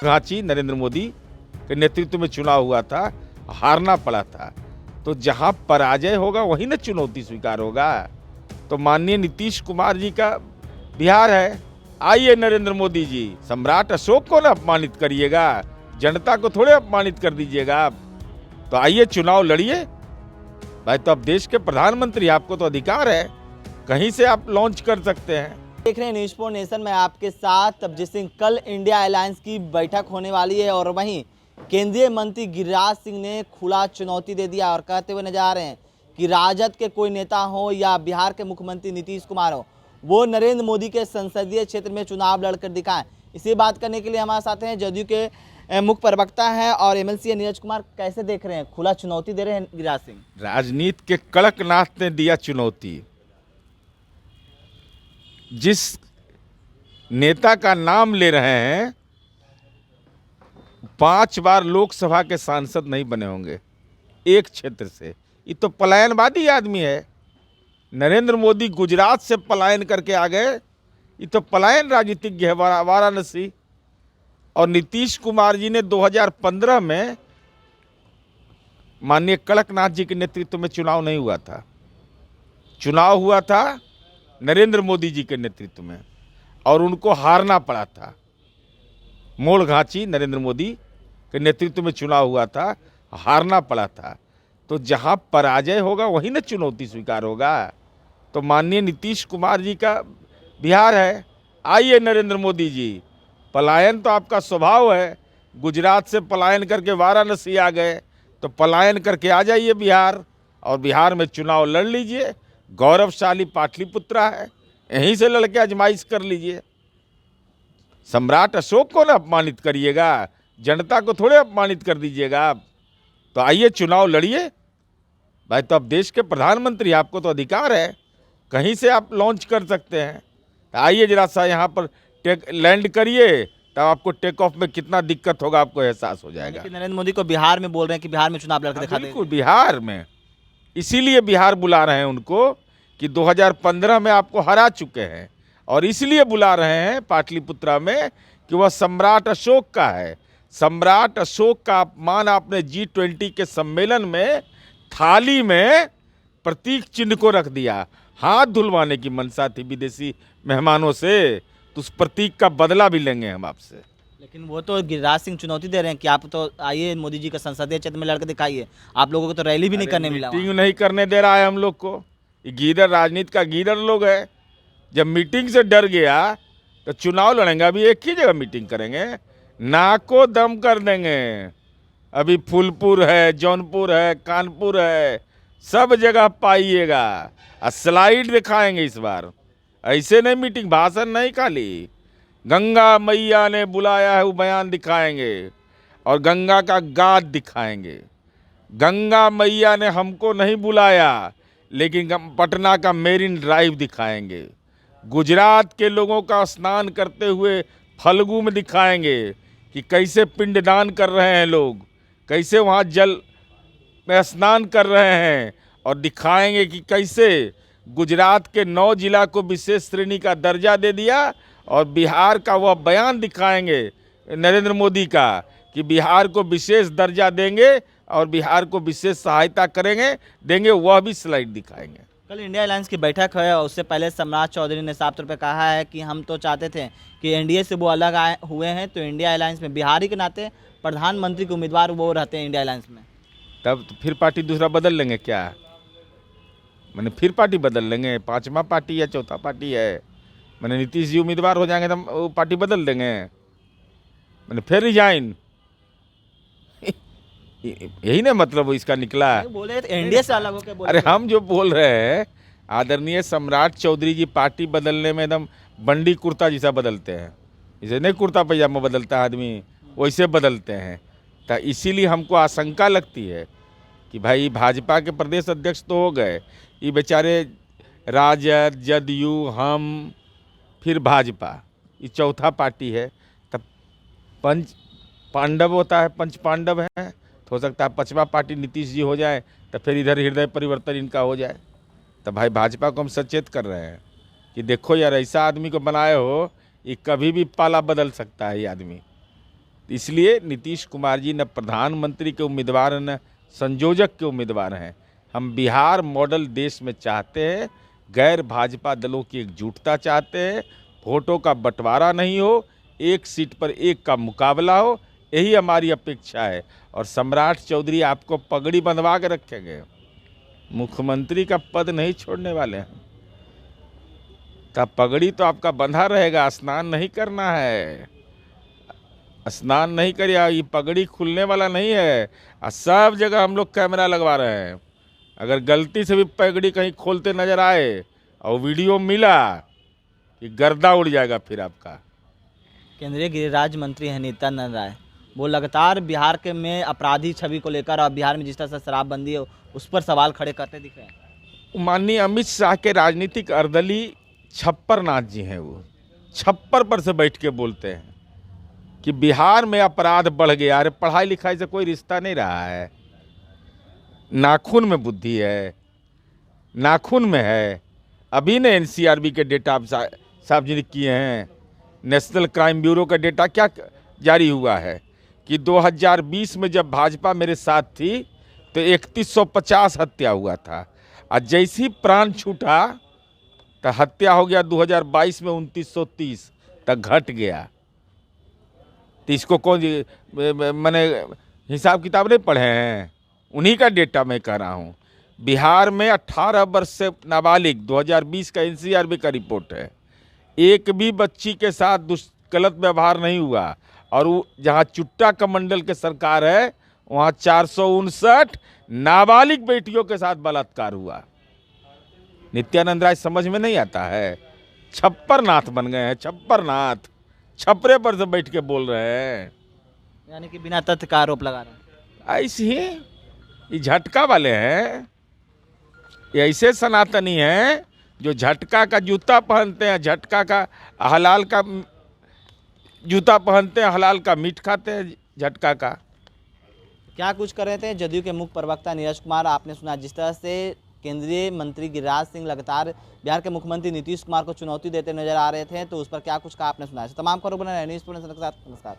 घाची नरेंद्र मोदी के नेतृत्व में चुनाव हुआ था, हारना पड़ा था। तो जहां पराजय होगा वहीं न चुनौती स्वीकार होगा। तो माननीय नीतीश कुमार जी का बिहार है। आइए नरेंद्र मोदी जी, सम्राट अशोक को ना अपमानित करिएगा, जनता को थोड़े अपमानित कर दीजिएगा आप। तो आइए चुनाव लड़िए भाई। तो अब देश के प्रधानमंत्री, आपको तो अधिकार है, कहीं से आप लॉन्च कर सकते हैं। देख रहे हैं न्यूज़ फॉर नेशन में आपके साथ तबजीत सिंह। कल इंडिया अलायंस की बैठक होने वाली है और वहीं केंद्रीय मंत्री गिरिराज सिंह ने खुला चुनौती दे दिया और कहते हुए नजर आ रहे हैं कि राजद के कोई नेता हो या बिहार के मुख्यमंत्री नीतीश कुमार हो, वो नरेंद्र मोदी के संसदीय क्षेत्र में चुनाव लड़कर दिखाएं। इसी बात करने के लिए हमारे साथ हैं जदयू के मुख्य प्रवक्ता हैं और एमएलसी नीरज कुमार। कैसे देख रहे हैं, खुला चुनौती दे रहे हैं गिरिराज सिंह? राजनीति के कड़कनाथ ने दिया चुनौती। जिस नेता का नाम ले रहे हैं 5 बार लोकसभा के सांसद नहीं बने होंगे एक क्षेत्र से। ये तो पलायनवादी आदमी है। नरेंद्र मोदी गुजरात से पलायन करके आ गए। ये तो पलायन राजनीतिज्ञ है, वाराणसी। और नीतीश कुमार जी ने 2015 में माननीय कड़कनाथ जी के नेतृत्व में चुनाव नहीं हुआ था, चुनाव हुआ था नरेंद्र मोदी जी के नेतृत्व में और उनको हारना पड़ा था। मोड़ घाची नरेंद्र मोदी के नेतृत्व में चुनाव हुआ था, हारना पड़ा था। तो जहां पराजय होगा वहीं न चुनौती स्वीकार होगा। तो माननीय नीतीश कुमार जी का बिहार है। आइए नरेंद्र मोदी जी, पलायन तो आपका स्वभाव है। गुजरात से पलायन करके वाराणसी आ गए, तो पलायन करके आ जाइए बिहार और बिहार में चुनाव लड़ लीजिए। गौरवशाली पाटलिपुत्रा है, यहीं से लड़के आजमाइश कर लीजिए। सम्राट अशोक को ना अपमानित करिएगा, जनता को थोड़े अपमानित कर दीजिएगा आप। तो आइए चुनाव लड़िए भाई। तो अब देश के प्रधानमंत्री, आपको तो अधिकार है, कहीं से आप लॉन्च कर सकते हैं। तो आइए जरा सा यहाँ पर लैंड करिए, तब आपको टेक ऑफ में कितना दिक्कत होगा आपको एहसास हो जाएगा। नरेंद्र मोदी को बिहार में बोल रहे हैं कि बिहार में चुनाव लड़कर दिखा देंगे। बिल्कुल बिहार में, इसीलिए बिहार बुला रहे हैं उनको कि 2015 में आपको हरा चुके हैं और इसलिए बुला रहे हैं पाटलिपुत्रा में कि वह सम्राट अशोक का है। सम्राट अशोक का अपमान आपने G20 के सम्मेलन में थाली में प्रतीक चिन्ह को रख दिया। हाथ धुलवाने की मनसा थी विदेशी मेहमानों से, तो उस प्रतीक का बदला भी लेंगे हम आपसे। लेकिन वो तो गिरिराज सिंह चुनौती दे रहे हैं कि आप तो आइए मोदी जी का संसदीय क्षेत्र में लड़कर दिखाइए। आप लोगों को तो रैली भी नहीं करने मिला। मीटिंग नहीं करने दे रहा है हम लोग को। ये गीदड़, राजनीति का गीदड़ लोग है। जब मीटिंग से डर गया तो चुनाव लड़ेंगे। अभी एक ही जगह मीटिंग करेंगे, नाको दम कर देंगे। अभी फूलपुर है, जौनपुर है, कानपुर है, सब जगह पाइएगा। स्लाइड दिखाएंगे इस बार। ऐसे नहीं मीटिंग, भाषण नहीं, खाली गंगा मैया ने बुलाया है वो बयान दिखाएंगे और गंगा का गाद दिखाएंगे। गंगा मैया ने हमको नहीं बुलाया, लेकिन पटना का मेरिन ड्राइव दिखाएंगे। गुजरात के लोगों का स्नान करते हुए फल्गु में दिखाएंगे कि कैसे पिंडदान कर रहे हैं लोग, कैसे वहाँ जल में स्नान कर रहे हैं। और दिखाएंगे कि कैसे गुजरात के 9 जिला को विशेष श्रेणी का दर्जा दे दिया। और बिहार का वह बयान दिखाएंगे नरेंद्र मोदी का कि बिहार को विशेष दर्जा देंगे और बिहार को विशेष सहायता देंगे, वह भी स्लाइड दिखाएंगे। कल इंडिया अलायंस की बैठक है और उससे पहले सम्राट चौधरी ने साफ तौर पे कहा है कि हम तो चाहते थे कि एनडीए से वो अलग हुए हैं, तो इंडिया अलायंस में बिहारी के नाते प्रधानमंत्री के उम्मीदवार वो रहते हैं इंडिया अलायंस में। तब तो फिर पार्टी दूसरा बदल लेंगे क्या? मैंने फिर पार्टी बदल लेंगे, 5वां पार्टी या 4था पार्टी है। मैंने नीतीश जी उम्मीदवार हो जाएंगे तो वो पार्टी बदल देंगे। मैंने फिर रिजाइन, यही ना मतलब इसका निकला। बोले एनडीए से अलग होकर बोले। अरे हम जो बोल रहे हैं, आदरणीय सम्राट चौधरी जी पार्टी बदलने में एकदम बंडी कुर्ता जैसा बदलते हैं। इसे नहीं कुर्ता पैजामा बदलता है आदमी, वैसे बदलते हैं। तो इसीलिए हमको आशंका लगती है कि भाई भाजपा के प्रदेश अध्यक्ष तो हो गए, ये बेचारे राजद, जदयू, हम, फिर भाजपा, ये 4था पार्टी है। तब पंच पांडव होता है, पंच पांडव हैं, तो हो सकता है 5वां पार्टी नीतीश जी हो जाए, तो फिर इधर हृदय परिवर्तन इनका हो जाए। तो भाई भाजपा को हम सचेत कर रहे हैं कि देखो यार, ऐसा आदमी को बनाए हो, ये कभी भी पाला बदल सकता है ये आदमी। इसलिए नीतीश कुमार जी न प्रधानमंत्री के उम्मीदवार हैं न संयोजक के उम्मीदवार हैं। हम बिहार मॉडल देश में चाहते हैं, गैर भाजपा दलों की एकजुटता चाहते हैं, वोटों का बंटवारा नहीं हो, एक सीट पर एक का मुकाबला हो, यही हमारी अपेक्षा है। और सम्राट चौधरी आपको पगड़ी बंधवा के रखेंगे, मुख्यमंत्री का पद नहीं छोड़ने वाले हैं। का पगड़ी तो आपका बंधा रहेगा, स्नान नहीं करना है, स्नान नहीं करिए, ये पगड़ी खुलने वाला नहीं है। और सब जगह हम लोग कैमरा लगवा रहे हैं, अगर गलती से भी पगड़ी कहीं खोलते नजर आए और वीडियो मिला कि गर्दा उड़ जाएगा फिर आपका। केंद्रीय गृह राज्य मंत्री हैं नित्यानंद राय, वो लगातार बिहार के में अपराधी छवि को लेकर और बिहार में जिस तरह से शराबबंदी है उस पर सवाल खड़े करते दिख रहे हैं। माननीय अमित शाह के राजनीतिक अर्दली छप्पर नाथ जी हैं, वो छप्पर पर से बैठ के बोलते हैं कि बिहार में अपराध बढ़ गया। अरे पढ़ाई लिखाई से कोई रिश्ता नहीं रहा है, नाखून में बुद्धि है, नाखून में है। अभी ने एनसीआरबी के डेटा सार्वजनिक किए हैं, नेशनल क्राइम ब्यूरो का डेटा क्या जारी हुआ है कि 2020 में जब भाजपा मेरे साथ थी तो 3150 हत्या हुआ था, और जैसी प्राण छूटा तो हत्या हो गया 2022 में 2930 तक घट गया। तो इसको कौन, मैंने हिसाब किताब नहीं पढ़े हैं, उन्हीं का डेटा मैं कह रहा हूँ। बिहार में 18 वर्ष से नाबालिग 2020 का एनसीआरबी का रिपोर्ट है, एक भी बच्ची के साथ गलत व्यवहार नहीं हुआ। और वो जहाँ चुट्टा कमंडल के सरकार है वहाँ 459 नाबालिग बेटियों के साथ बलात्कार हुआ। नित्यानंद राय समझ में नहीं आता है, छप्पर नाथ बन गए हैं, छप्पर नाथ, छपरे पर से बैठ के बोल रहे हैं, यानी कि बिना तथ्य का आरोप लगा रहे हैं। ऐसे ही ये झटका वाले हैं, ये ऐसे सनातनी हैं जो झटका का जूता पहनते हैं, झटका का हलाल का जूता पहनते हैं, हलाल का मीट खाते हैं, झटका का। क्या कुछ कर रहे थे जदयू के मुख्य प्रवक्ता नीरज कुमार। आपने सुना जिस तरह से केंद्रीय मंत्री गिरिराज सिंह लगातार बिहार के मुख्यमंत्री नीतीश कुमार को चुनौती देते नजर आ रहे थे, तो उस पर क्या कुछ कहा आपने सुना है। तमाम खबरों बने न्यूज़ के साथ। नमस्कार।